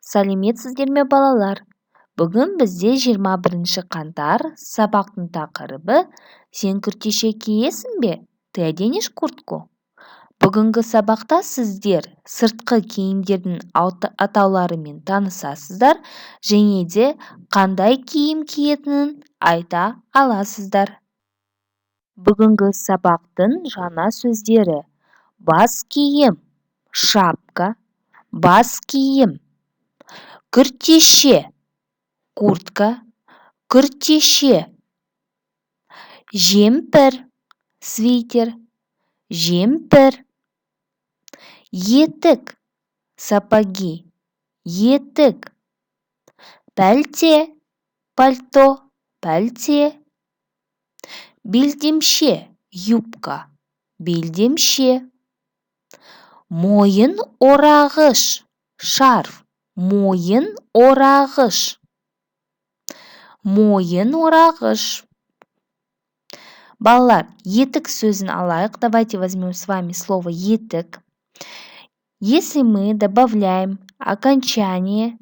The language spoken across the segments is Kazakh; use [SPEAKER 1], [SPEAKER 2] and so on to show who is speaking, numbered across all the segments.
[SPEAKER 1] Сәлеметсіздер ме, балалар? Бүгін бізде 21 қаңтар, сабақтың тақырыбы «Сен күртеше киесің бе? Ты оденешь куртку?» Бүгінгі сабақта сіздер сыртқы киімдердің атауларымен танысасыздар және де қандай киім киетінін айта аласыздар. Бүгінгі сабақтың жаңа сөздері: бас киім, шапка, бас киім, күртеше, куртка, күртеше, жемпір, свитер, жемпір, етік, сапоги, етік, пәлте, пальто, пәлте, белдемше, юбка, белдемше, мойын орағыш, шарф, мойын орағыш, мойын орағыш. Балалар, етік сөзін алайық. Давайте возьмем с вами слово етік. Если мы добавляем окончание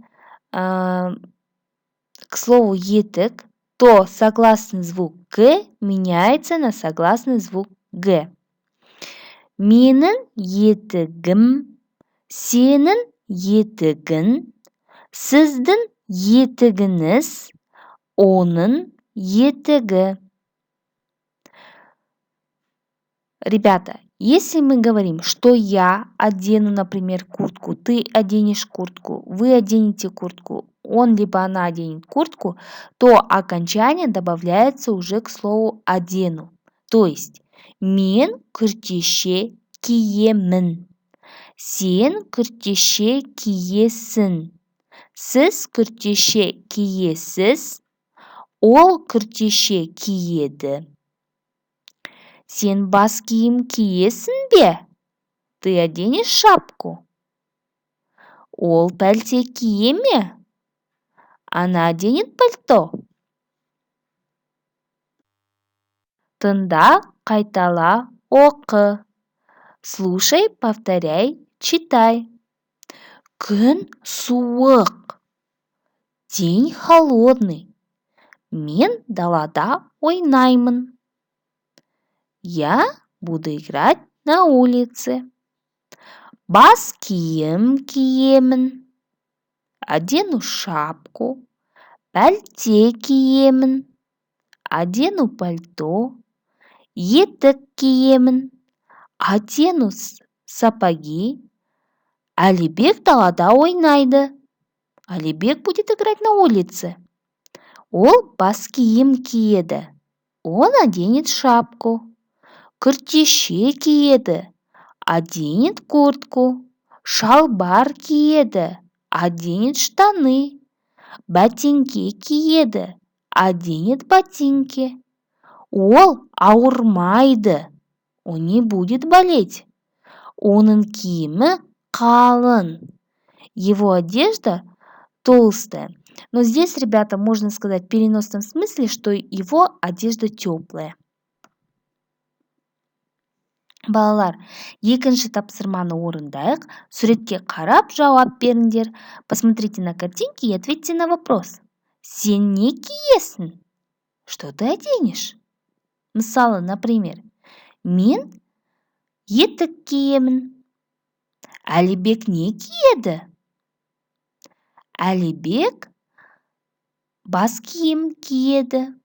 [SPEAKER 1] к слову етік, то согласный звук «г» меняется на согласный звук «г». Менің етігім, сенің етігің, сіздің етігіңіз, оның етігі. Ребята, если мы говорим, что я одену, например, куртку, ты оденешь куртку, вы оденете куртку, он либо она оденет куртку, то окончание добавляется уже к слову «одену». То есть мен күртеше киемін, сен күртеше киесің, сіз күртеше киесіз, ол күртеше киеді. Сен бас киім киесің бе? Ты оденешь шапку? Ол пәлте кие ме? Она оденет пальто? Тыңда, қайтала, оқы. Слушай, повторяй, читай. Күн суық. День холодный. Мен далада ойнаймын. Я буду играть на улице. Бас киім киемін. Одену шапку. Пәлте киемін. Одену пальто. Етік киемін. Одену сапоги. Алибек далада ойнайды. Алибек будет играть на улице. Ол бас киім киеді. Он оденет шапку. Күртеше киеді. Оденет куртку. Шалбар киеді. Оденет штаны. Ботинки киеді. Оденет ботинки. Ол ауырмайды. Он не будет болеть. Оның киімі қалың. Его одежда толстая. Но здесь, ребята, можно сказать в переносном смысле, что его одежда теплая. Балалар, екінші тапсырманы орындайық. Суретке қарап жауап беріңдер. Посмотрите на картинки и ответьте на вопрос. Сен не киесің? Что ты оденешь? Мысалы, например, мен етік киемін. Алибек не киеді? Алибек бас киім киеді.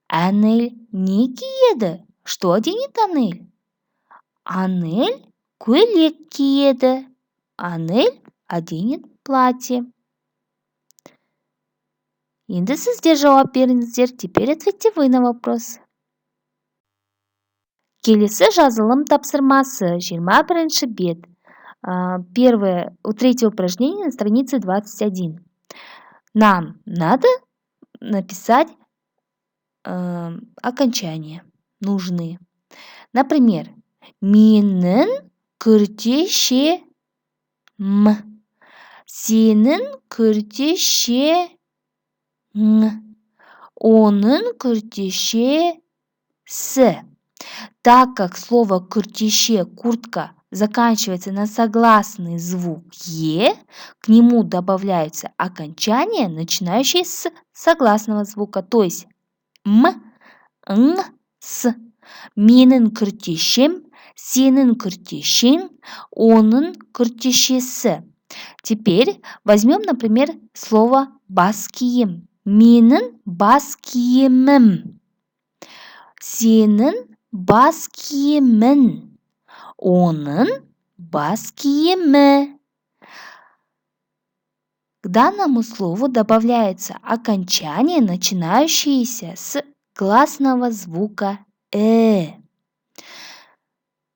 [SPEAKER 1] Анель не киеді? Что оденет Анель? Анель көйлек киеді. Анель оденет платье. Енді сіздер жауап беріңіздер. Теперь ответьте вы на вопрос. Келесі жазылым тапсырмасы 21 бет. Третье упражнение на странице 21. Нам надо написать окончания нужные. Например, менің күртешем, сенің күртешең, оның күртешесі. Так как слово «күртеше», «куртка» заканчивается на согласный звук «е», к нему добавляются окончания, начинающие с согласного звука, то есть «м», «ң», «с». Менің күртешем, сенің күртешең, оның күртешесі. Теперь возьмем, например, слово «бас киім». Менің бас киімім. Сенің бас киімің. Оның бас киімі. К данному слову добавляется окончание, начинающееся с гласного звука «э».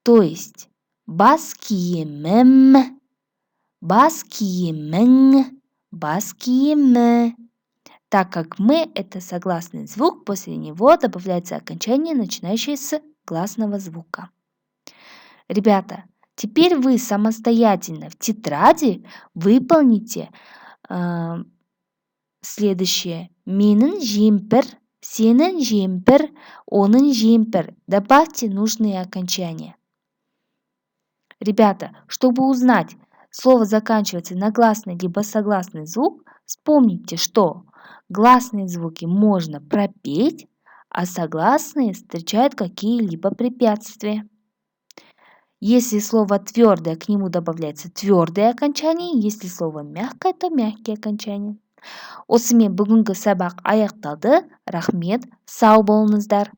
[SPEAKER 1] То есть бас киімім, бас киімің, бас киімі. Так как «мы» — это согласный звук, после него добавляется окончание, начинающее с гласного звука. Ребята, теперь вы самостоятельно в тетради выполните следующее. Менің жемпір, сенің жемпір, оның жемпір. Добавьте нужные окончания. Ребята, чтобы узнать, слово заканчивается на гласный либо согласный звук, вспомните, что гласные звуки можно пропеть, а согласные встречают какие-либо препятствия. Если слово твердое, к нему добавляется твердое окончание, если слово мягкое, то мягкие окончания. Осымен бүгінгі сабақ аяқталды. Рахмет, сау болыңыздар.